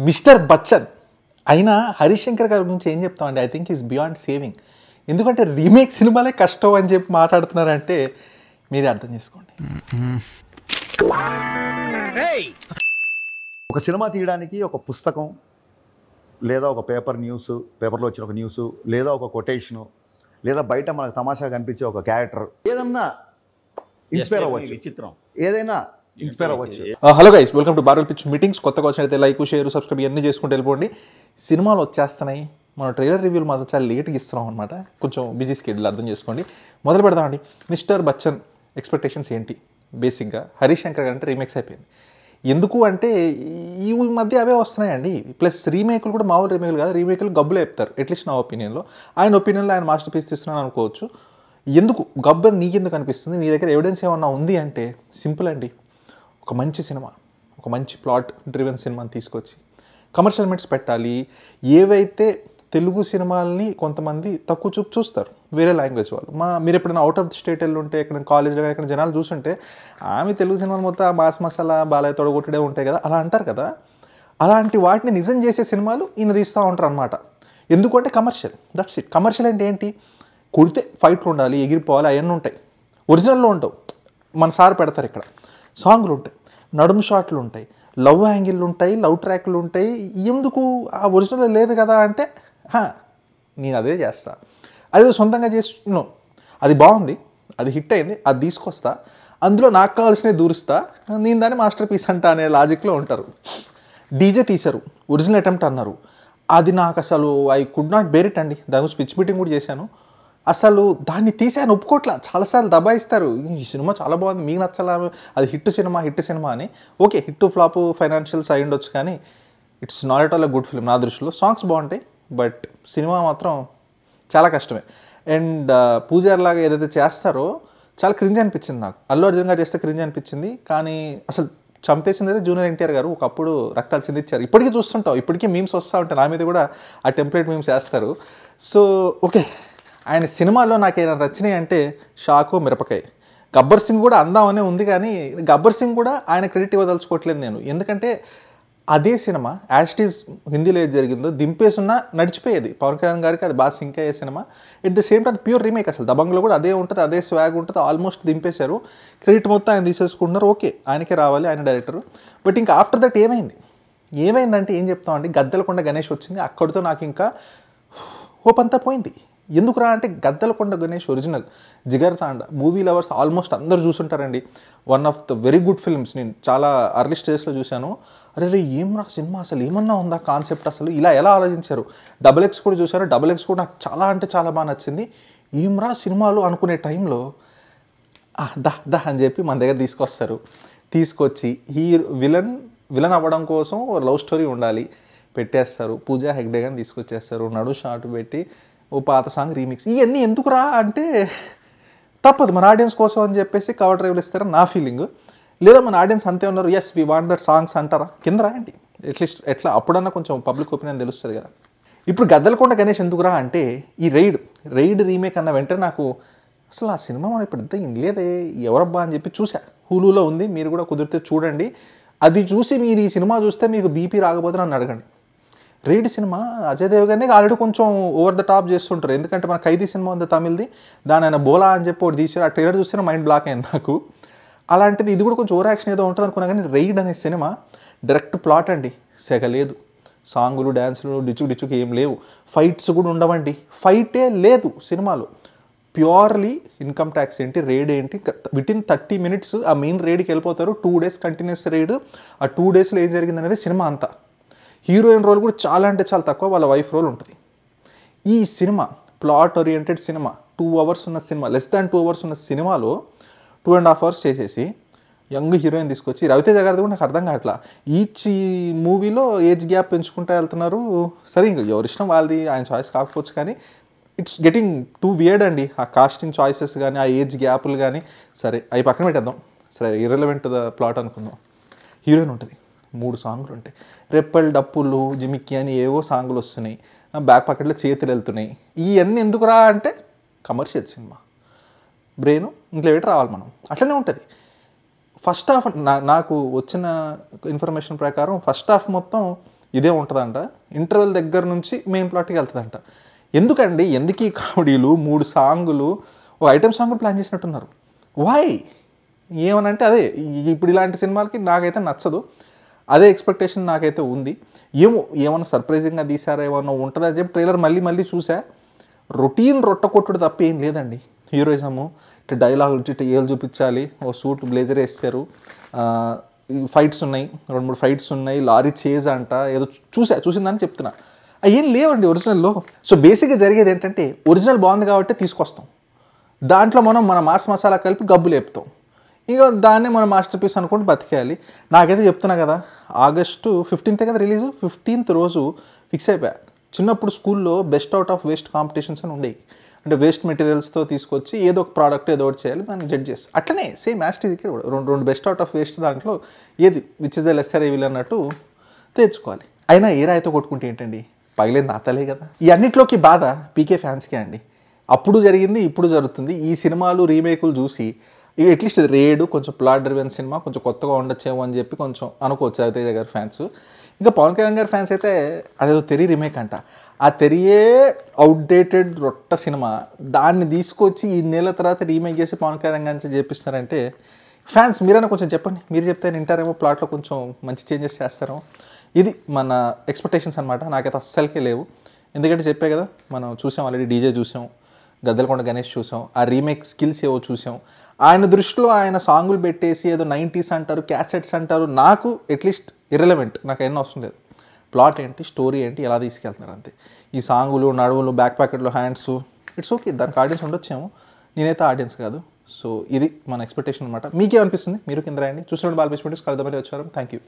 Mister Bachchan అయినా హరీష్ శంకర్ గారి గురించి ఏం చెప్తామండి. I think is beyond saving. ఎందుకంటే రీమేక్ సినిమాలే కష్టం అని చెప్పి మాట్లాడుతున్నారంటే మీరే అర్థం చేసుకోండి. ఒక సినిమా తీయడానికి ఒక పుస్తకం లేదా ఒక పేపర్లో వచ్చిన ఒక న్యూస్ లేదా ఒక కొటేషను లేదా బయట మనకు తమాషా కనిపించే ఒక క్యారెక్టర్ ఏదన్నా ఇన్స్పైర్ అవ్వచ్చు, విచిత్రం ఏదైనా ఇన్స్పైర్ అవ్వచ్చు. Hello guys, welcome to Barwell pitch meetings. కొత్తగా వచ్చినైతే లైక్, షేర్, సబ్స్క్రైబ్ ఇవన్నీ చేసుకుంటూ వెళ్ళిపోండి. సినిమాలు వచ్చేస్తున్నాయి, మన ట్రైలర్ రివ్యూలు మాత్రం చాలా లేట్గా ఇస్తున్నాం అనమాట. కొంచెం బిజీ స్కెడ్యూల్ అర్థం చేసుకోండి. మొదలు పెడదామండి. మిస్టర్ బచ్చన్ ఎక్స్పెక్టేషన్స్ ఏంటి? బేసిక్గా హరీష్ శంకర్ గారు అంటే రీమేక్స్ అయిపోయింది. ఎందుకు అంటే ఈ మధ్య అవే వస్తున్నాయండి. ప్లస్ రీమేకులు కూడా మామూలు రీమేకులు కాదు, రీమేకులు గబ్బులు చెప్తారు. అట్లీస్ట్ నా ఒపీనియన్లో. ఆయన ఒపీనియన్లో ఆయన మాస్టర్ పీస్ తీస్తున్నాను అనుకోవచ్చు. ఎందుకు గబ్బు నీకెందుకు అనిపిస్తుంది? నీ దగ్గర ఎవిడెన్స్ ఏమన్నా ఉంది అంటే సింపుల్ అండి. ఒక మంచి సినిమా, ఒక మంచి ప్లాట్ డ్రివెన్ సినిమాని తీసుకొచ్చి కమర్షియల్ ఎలిమెంట్స్ పెట్టాలి. ఏవైతే తెలుగు సినిమాలని కొంతమంది తక్కువ చూపు చూస్తారు వేరే లాంగ్వేజ్ వాళ్ళు. మీరు ఎప్పుడైనా అవుట్ ఆఫ్ ది స్టేట్ వెళ్ళి ఉంటే, ఎక్కడ కాలేజ్లో కానీ ఎక్కడ జనాలు చూస్తుంటే ఆమె తెలుగు సినిమాలు మొత్తం మాస్ మసాలా బాలయ్య తొడగొట్టడే ఉంటాయి కదా, అలా అంటారు కదా. అలాంటి వాటిని నిజం చేసే సినిమాలు ఈయన తీస్తూ ఉంటారు అనమాట. ఎందుకంటే కమర్షియల్, దట్స్ ఇట్. కమర్షియల్ అంటే ఏంటి? కుడితే ఫైట్లు ఉండాలి, ఎగిరిపోవాలి, అవన్నీ ఉంటాయి. ఒరిజినల్లో ఉంటావు. మన సార్ పెడతారు ఇక్కడ. సాంగ్లు ఉంటాయి, నడుము షాట్లు ఉంటాయి, లవ్ యాంగిల్ ఉంటాయి, లవ్ ట్రాక్లు ఉంటాయి. ఎందుకు ఆ ఒరిజినల్ లేదు కదా అంటే నేను అదే చేస్తా, అదే సొంతంగా చేస్తున్నాను, అది బాగుంది, అది హిట్ అయింది, అది తీసుకొస్తా, అందులో నాకు కావాల్సినవి దూరుస్తా, నేను దాన్ని మాస్టర్ పీస్ అంటా అనే లాజిక్లో ఉంటారు. డీజే తీశారు, ఒరిజినల్ అటెంప్ట్ అన్నారు. అది నాకు అసలు I could not bear it అండి. దాని గురించి పిచ్ మీటింగ్ కూడా చేశాను. అసలు దాన్ని తీసాను ఒప్పుకోట్లా. చాలాసార్లు దబాయిస్తారు, ఈ సినిమా చాలా బాగుంది, మీకు నచ్చలా, అది హిట్ సినిమా అని. ఓకే, హిట్ ఫ్లాప్ ఫైనాన్షియల్స్ అయి ఉండొచ్చు, కానీ it's not at all a good film నా దృష్టిలో. సాంగ్స్ బాగుంటాయి, బట్ సినిమా మాత్రం చాలా కష్టమే. అండ్ పూజారి లాగా ఏదైతే చేస్తారో చాలా క్రింజ్ అనిపించింది నాకు. అల్లు అర్జున్ గారు చేస్తే క్రింజ్ అనిపించింది, కానీ అసలు చంపేసింది అయితే జూనియర్ ఎన్టీఆర్ గారు. ఒకప్పుడు రక్తాలు చిందించారు. ఇప్పటికీ చూస్తుంటాం, ఇప్పటికీ మీమ్స్ వస్తూ ఉంటాయి. నా మీద కూడా ఆ టెంప్లెట్ మీమ్స్ వేస్తారు. సో ఓకే, ఆయన సినిమాలో నాకు ఏదైనా నచ్చినాయి అంటే షాకు, మిరపకాయ. గబ్బర్ సింగ్ కూడా అందామనే ఉంది, కానీ గబ్బర్ సింగ్ కూడా ఆయన క్రెడిట్ ఇవ్వదలుచుకోవట్లేదు నేను. ఎందుకంటే అదే సినిమా యాజ్ ఇట్ ఈజ్ హిందీలో ఏది జరిగిందో దింపేసున్నా నడిచిపోయేది. పవన్ కళ్యాణ్ గారికి అది బాగా సింక్ అయ్యే cinema. At the same time pure remake. అసలు దబంగ్లో కూడా అదే ఉంటుంది, అదే స్వాగ్ ఉంటుంది. ఆల్మోస్ట్ దింపేశారు, క్రెడిట్ మొత్తం ఆయన తీసేసుకుంటున్నారు. ఓకే, ఆయనకే రావాలి, ఆయన డైరెక్టర్. బట్ ఇంకా ఆఫ్టర్ దట్ ఏమైందంటే ఏం చెప్తామండి, గద్దెలకొండ గణేష్ వచ్చింది, అక్కడితో నాకు ఇంకా హోప్ అంతా పోయింది. ఎందుకురా అంటే Gaddalakonda Ganesh original Jigarthanda movie lovers almost అందరూ చూసుంటారండి. One of the very good films. నేను చాలా అర్లీ స్టేజ్లో చూశాను. అరే ఏం రా సినిమా, అసలు ఏమన్నా ఉందా కాన్సెప్ట్, అసలు ఇలా ఎలా ఆలోచించారు. XX కూడా చూశాను, XX కూడా నాకు చాలా అంటే చాలా బాగా నచ్చింది. ఏం రా సినిమాలు అనుకునే టైంలో దా అని చెప్పి మన దగ్గర తీసుకొచ్చి విలన్ అవ్వడం కోసం లవ్ స్టోరీ ఉండాలి, పెట్టేస్తారు. పూజా హెగ్డే గాని తీసుకొచ్చేస్తారు, నడు షాట్ పెట్టి ఓ పాత సాంగ్ రీమిక్స్. ఇవన్నీ ఎందుకురా అంటే తప్పదు, మన ఆడియన్స్ కోసం అని చెప్పేసి కవర్ డ్రైవ్లు ఇస్తారని నా ఫీలింగ్. లేదా మన ఆడియన్స్ అంతే ఉన్నారు, yes we want that songs అంటారా, కింద రాయండి. అట్లీస్ట్ ఎట్లా అప్పుడన్నా కొంచెం పబ్లిక్ ఒపీనియన్ తెలుస్తుంది కదా. ఇప్పుడు గద్దెలకొండ గణేష్ ఎందుకురా అంటే ఈ రైడ్ రీమేక్ అన్న వెంటనే నాకు అసలు ఆ సినిమా మనం ఇప్పుడు ఇంత లేదే, ఎవరబ్బా అని చెప్పి చూసా. హులులో ఉంది, మీరు కూడా కుదిరితే చూడండి. అది చూసి మీరు ఈ సినిమా చూస్తే మీకు బీపీ రాకపోతే నన్ను అడగండి. రైడ్ సినిమా అజయ్ దేవగన్నే ఆల్రెడీ కొంచెం ఓవర్ ద టాప్ చేస్తుంటారు. ఎందుకంటే మన ఖైదీ సినిమా ఉంది తమిళ్ది, దాని ఆయన బోలా అని చెప్పి ఒకటి తీసారు. ఆ ట్రైలర్ చూస్తే మైండ్ బ్లాక్ అయింది నాకు. అలాంటిది ఇది కూడా కొంచెం ఓవర్ యాక్షన్ ఏదో ఉంటుంది అనుకున్నా, కానీ రైడ్ అనే సినిమా డైరెక్ట్ ప్లాట్ అండి, సెగలేదు. సాంగులు, డ్యాన్సులు, డిచ్చుకి ఏం లేవు. ఫైట్స్ కూడా ఉండవండి, ఫైటే లేదు సినిమాలో. ప్యూర్లీ ఇన్కమ్ ట్యాక్స్ ఏంటి, రైడ్ ఏంటి, వితిన్ 30 minutes ఆ మెయిన్ రైడ్కి వెళ్ళిపోతారు. 2 days కంటిన్యూస్ రైడ్. ఆ 2 daysలో ఏం జరిగింది అనేది సినిమా అంతా. హీరోయిన్ రోల్ కూడా చాలా అంటే చాలా తక్కువ, వాళ్ళ వైఫ్ రోల్ ఉంటుంది. ఈ cinema plot oriented cinema, 2 hours ఉన్న సినిమా, లెస్ దాన్ 2 hours ఉన్న సినిమాలో 2.5 hours చేసేసి యంగ్ హీరోయిన్ తీసుకొచ్చి, రవితేజ గారిది కూడా నాకు అర్థం కావట్లా. ఈచ్ మూవీలో ఏజ్ గ్యాప్ పెంచుకుంటూ వెళ్తున్నారు. సరే ఇంకా ఎవరి ఇష్టం వాళ్ళది, ఆయన చాయిస్ కాకపోవచ్చు, కానీ ఇట్స్ గెటింగ్ టూ వియర్డ్ అండి. ఆ కాస్టింగ్ చాయిసెస్ కానీ, ఆ ఏజ్ గ్యాపులు కానీ. సరే అవి పక్కన పెట్టేద్దాం, సరే ఇర్రెలవెంట్ ద ప్లాట్ అనుకుందాం. హీరోయిన్ ఉంటుంది, 3 సాంగ్లు ఉంటాయి, రెప్పల్ డప్పులు జిమిక్కి అని ఏవో సాంగులు వస్తున్నాయి, బ్యాక్ పాకెట్లో చేతులు వెళ్తున్నాయి. ఇవన్నీ ఎందుకురా అంటే కమర్షియల్ సినిమా, బ్రెయిన్ ఇంట్లో పెట్టి రావాలి మనం, అట్లనే ఉంటుంది. ఫస్ట్ హాఫ్ నాకు వచ్చిన ఇన్ఫర్మేషన్ ప్రకారం ఫస్ట్ హాఫ్ మొత్తం ఇదే ఉంటుందంట, ఇంటర్వెల్ దగ్గర నుంచి మెయిన్ ప్లాట్కి వెళ్తుందంట. ఎందుకండి, ఎందుకు ఈ కామెడీలు, 3 సాంగులు, ఒక ఐటమ్ సాంగ్ ప్లాన్ చేసినట్టున్నారు? వై? ఏమనంటే అదే ఇప్పుడు ఇలాంటి సినిమాలకి నాకైతే నచ్చదు. అదే ఎక్స్పెక్టేషన్ నాకైతే ఉంది. ఏమన్నా సర్ప్రైజింగ్గా తీసారా, ఏమన్నా ఉంటుందని చెప్పి ట్రైలర్ మళ్ళీ చూసా. రొటీన్ రొట్టకొట్టుడు తప్ప ఏం లేదండి. హీరోయిజము, ఇట్లా డైలాగులు ఇట్లా ఏళ్ళు చూపించాలి, ఓ సూట్ బ్లేజర్ వేస్తారు, ఫైట్స్ ఉన్నాయి, 2-3 ఫైట్స్ ఉన్నాయి, లారీ చేజ్ అంట, ఏదో చూసిందని చెప్తున్నా. అవి ఏం లేవండి ఒరిజినల్లో. సో బేసిక్గా జరిగేది ఏంటంటే, ఒరిజినల్ బాగుంది కాబట్టి తీసుకొస్తాం, దాంట్లో మనం మన మాస్ మసాలా కలిపి గబ్బు లేపుతాం, ఇక దాన్నే మనం మాస్టర్ పీస్ అనుకుంటూ బతికేయాలి. నాకైతే చెప్తున్నా కదా, ఆగస్టు 15th కదా రిలీజు, 15th రోజు ఫిక్స్ అయిపోయా. చిన్నప్పుడు స్కూల్లో best out of waste competitions అని ఉండేవి. అంటే వేస్ట్ మెటీరియల్స్తో తీసుకొచ్చి ఏదో ఒక ప్రోడక్ట్ ఏదో ఒకటి చేయాలి, దాన్ని జడ్జ్ చేసి అట్లనే సేమ్ యాస్టీజ్కి రెండు బెస్ట్ అవుట్ ఆఫ్ వేస్ట్ దాంట్లో ఏది which is the lesser evil అన్నట్టు తెచ్చుకోవాలి. అయినా ఏ రాయితో కొట్టుకుంటే ఏంటండి, పగిలేదు నాతలే కదా. ఈ అన్నిట్లోకి బాధ పీకే ఫ్యాన్స్కే అండి. అప్పుడు జరిగింది, ఇప్పుడు జరుగుతుంది. ఈ సినిమాలు రీమేకులు చూసి అట్లీస్ట్ రేడు కొంచెం ప్లాట్ డ్రివెన్ సినిమా, కొంచెం కొత్తగా ఉండొచ్చేమో అని చెప్పి కొంచెం అనుకోవచ్చు రవితేజ గారి ఫ్యాన్స్. ఇంకా పవన్ కళ్యాణ్ గారి ఫ్యాన్స్ అయితే అదేదో తెరి రీమేక్ అంట, ఆ తెరియే అవుట్డేటెడ్ రొట్ట సినిమా, దాన్ని తీసుకొచ్చి ఈ నెల తర్వాత రీమేక్ చేసి పవన్ కళ్యాణ్ గారి చేపిస్తున్నారంటే ఫ్యాన్స్ మీరైనా కొంచెం చెప్పండి. మీరు చెప్తే వింటారేమో, ప్లాట్లో కొంచెం మంచి చేంజెస్ చేస్తారేమో. ఇది మన ఎక్స్పెక్టేషన్స్ అనమాట. నాకైతే అస్సలకే లేవు. ఎందుకంటే చెప్పే కదా, మనం చూసాం ఆల్రెడీ, డీజే చూసాం, గద్దెలకొండ గణేష్ చూసాం, ఆ రీమేక్ స్కిల్స్ ఏవో చూసాం. ఆయన దృష్టిలో ఆయన సాంగులు పెట్టేసి ఏదో 90s అంటారు, క్యాసెట్స్ అంటారు, నాకు అట్లీస్ట్ ఇర్రెలవెంట్, నాకు ఎన్నో అవసరం లేదు. ప్లాట్ ఏంటి, స్టోరీ ఏంటి, ఎలా తీసుకెళ్తున్నారు అంతే. ఈ సాంగులు, నడువులు, బ్యాక్ ప్యాకెట్లో హ్యాండ్స్, ఇట్స్ ఓకే, దానికి ఆడియన్స్ ఉండొచ్చేమో, నేనైతే ఆడియన్స్ కాదు. సో ఇది మన ఎక్స్పెక్టేషన్ అనమాట. మీకేమనిపిస్తుంది? మీరు కింద రాయండి. చూసినప్పుడు బాగా కలుద్దామని వచ్చారు. Thank you.